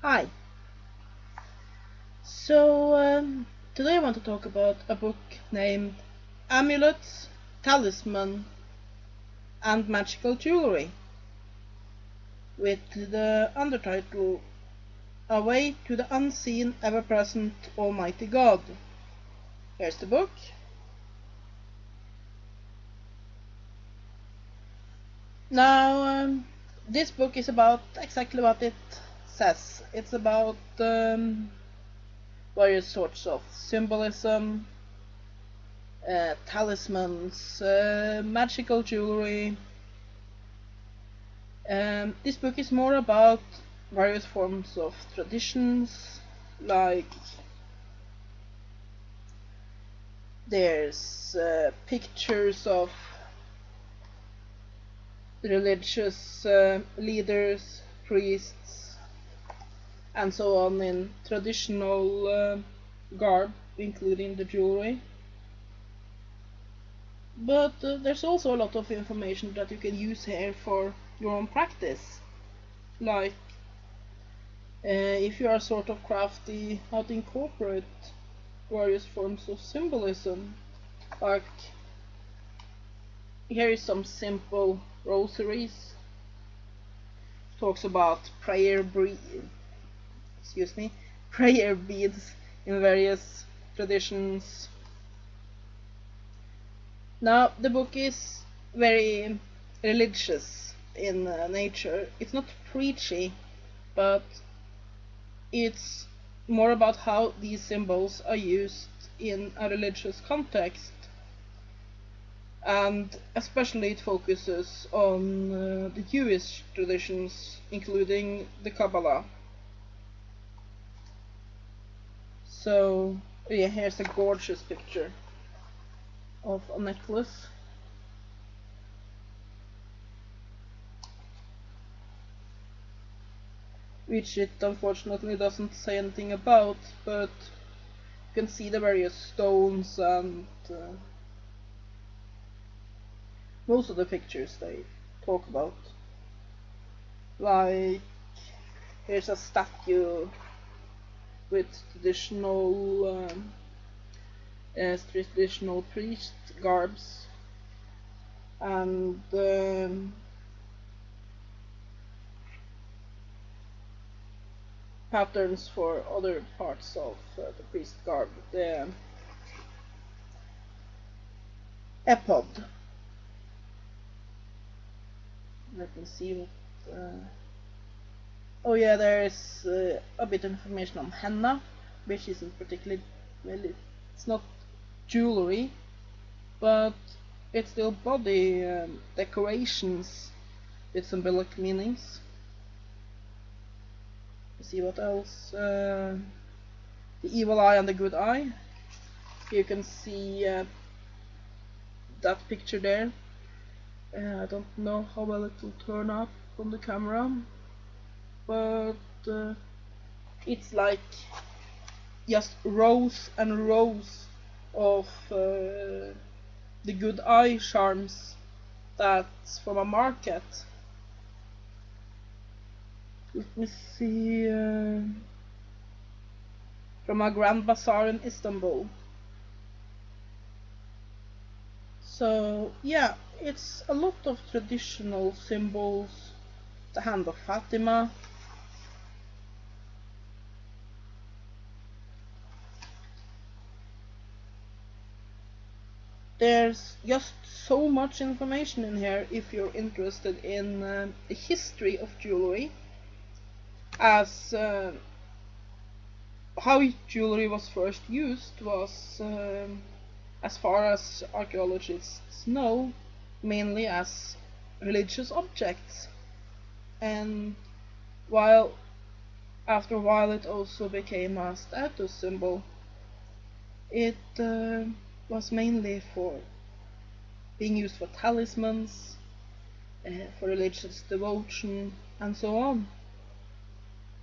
Hi. Today I want to talk about a book named Amulets, Talisman, and Magical Jewelry, with the undertitle A Way to the Unseen, Ever-Present, Almighty God. Here's the book. Now, this book is about exactly what it says. It's about various sorts of symbolism, talismans, magical jewelry. This book is more about various forms of traditions, like there's pictures of religious leaders, priests, and so on in traditional garb, including the jewelry. But there's also a lot of information that you can use here for your own practice, like if you are sort of crafty, how to incorporate various forms of symbolism. Like, here is some simple rosaries. Talks about prayer beads in various traditions. Now, the book is very religious in nature. It's not preachy, but it's more about how these symbols are used in a religious context, and especially it focuses on the Jewish traditions, including the Kabbalah. So, yeah, here's a gorgeous picture of a necklace, which it unfortunately doesn't say anything about, but you can see the various stones, and most of the pictures they talk about. Like, here's a statue with traditional priest garbs, and patterns for other parts of the priest garb. The ephod. Let me see what. Oh yeah, there is a bit of information on henna, which isn't particularly well. It's not jewelry, but it's still body decorations with symbolic meanings. Let's see what else. The evil eye and the good eye. You can see that picture there. I don't know how well it will turn up on the camera, but it's like just rows and rows of the good eye charms that's from a market. Let me see, from a grand bazaar in Istanbul. So yeah, it's a lot of traditional symbols. The hand of Fatima. There's just so much information in here if you're interested in the history of jewelry, as how jewelry was first used was, as far as archaeologists know, mainly as religious objects, and while after a while it also became a status symbol. It was mainly for being used for talismans, for religious devotion, and so on.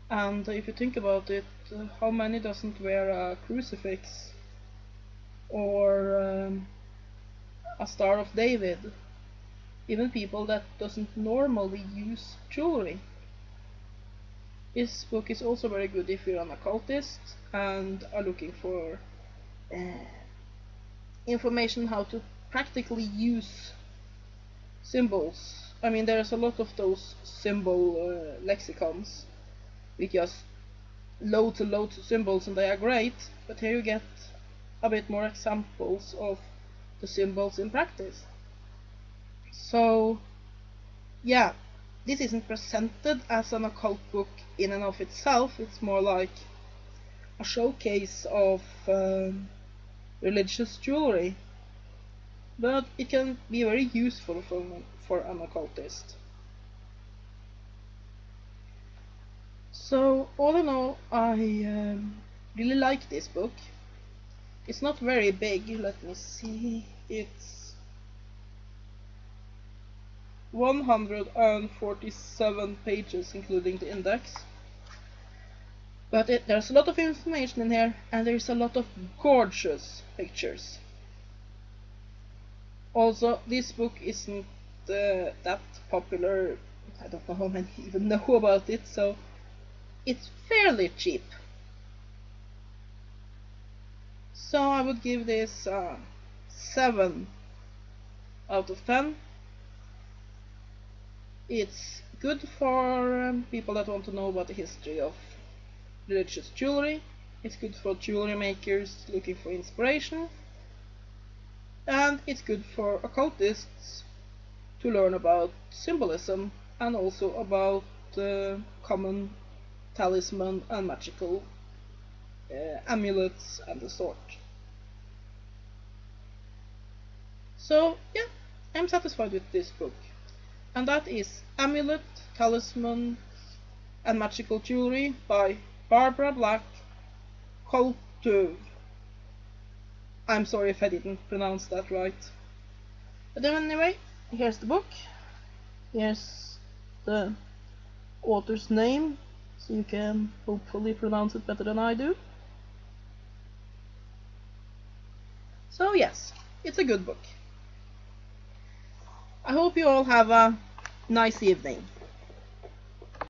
And if you think about it, how many doesn't wear a crucifix or a Star of David? Even people that doesn't normally use jewelry. This book is also very good if you're an occultist and are looking for information how to practically use symbols. I mean, there's a lot of those symbol lexicons with just loads and loads of symbols, and they are great, but here you get a bit more examples of the symbols in practice. So yeah, this isn't presented as an occult book in and of itself, it's more like a showcase of religious jewelry, but it can be very useful for an occultist. So all in all, I really like this book. It's not very big, let me see, it's 147 pages including the index. But there's a lot of information in here, and there's a lot of gorgeous pictures. Also, this book isn't that popular. I don't know how many even know about it, so it's fairly cheap. So I would give this 7 out of 10. It's good for people that want to know about the history of religious jewelry. It's good for jewelry makers looking for inspiration. And it's good for occultists to learn about symbolism and also about common talisman and magical amulets and the sort. So yeah, I'm satisfied with this book. And that is Amulet, Talismans and Magical Jewelry by Barbara Black Koltuv. I'm sorry if I didn't pronounce that right. But anyway, here's the book. Here's the author's name, so you can hopefully pronounce it better than I do. So yes, it's a good book. I hope you all have a nice evening.